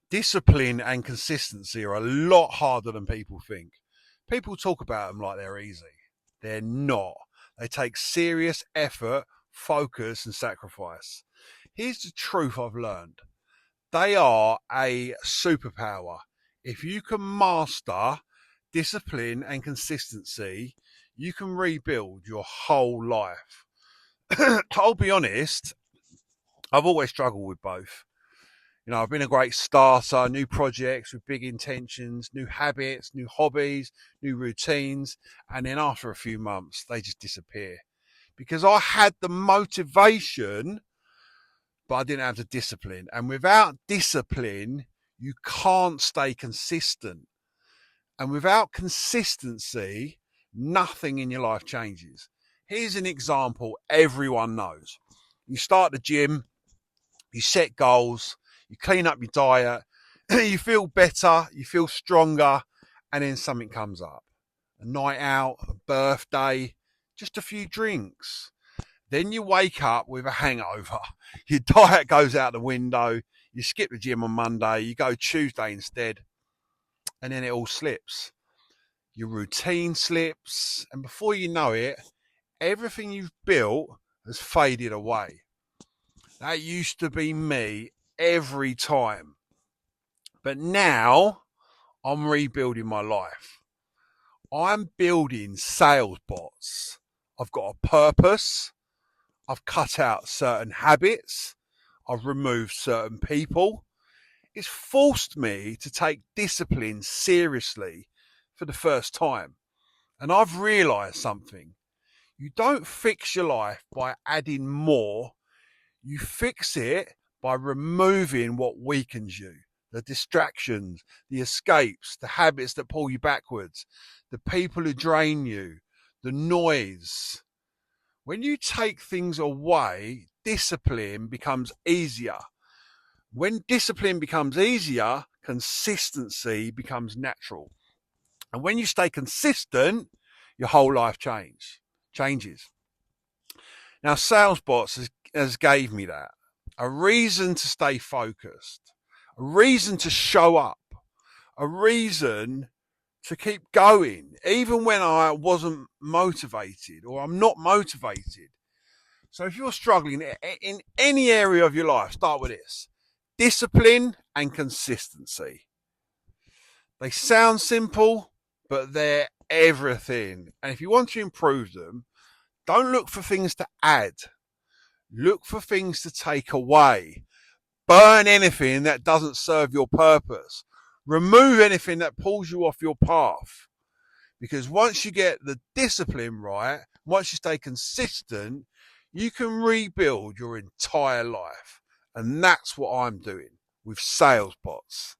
Discipline and consistency are a lot harder than people think. People talk about them like they're easy. They're not. They take serious effort, focus, and sacrifice. Here's the truth I've learned. They are a superpower. If you can master discipline and consistency, you can rebuild your whole life. I'll be honest, I've always struggled with both. I've been a great starter, new projects with big intentions, new habits, new hobbies, new routines. And then after a few months, they just disappear because I had the motivation, but I didn't have the discipline. And without discipline, you can't stay consistent. And without consistency, nothing in your life changes. Here's an example everyone knows. You start the gym, you set goals, you clean up your diet, you feel better, you feel stronger, and then something comes up. A night out, a birthday, just a few drinks. Then you wake up with a hangover. Your diet goes out the window, you skip the gym on Monday, you go Tuesday instead, and then it all slips. Your routine slips, and before you know it, everything you've built has faded away. That used to be me every time. But now I'm rebuilding my life. I'm building SalesBots. I've got a purpose. I've cut out certain habits. I've removed certain people. It's forced me to take discipline seriously for the first time. And I've realized something. You don't fix your life by adding more. You fix it by removing what weakens you, the distractions, the escapes, the habits that pull you backwards, the people who drain you, the noise. When you take things away, discipline becomes easier. When discipline becomes easier, consistency becomes natural. And when you stay consistent, your whole life changes. Now, SalesBots has gave me that. A reason to stay focused, a reason to show up, a reason to keep going, even when I wasn't motivated or I'm not motivated. So if you're struggling in any area of your life, start with this: discipline and consistency. They sound simple, but they're everything. And if you want to improve them, don't look for things to add. Look for things to take away. Burn anything that doesn't serve your purpose. Remove anything that pulls you off your path. Because once you get the discipline right, once you stay consistent, you can rebuild your entire life. And that's what I'm doing with SalesBots.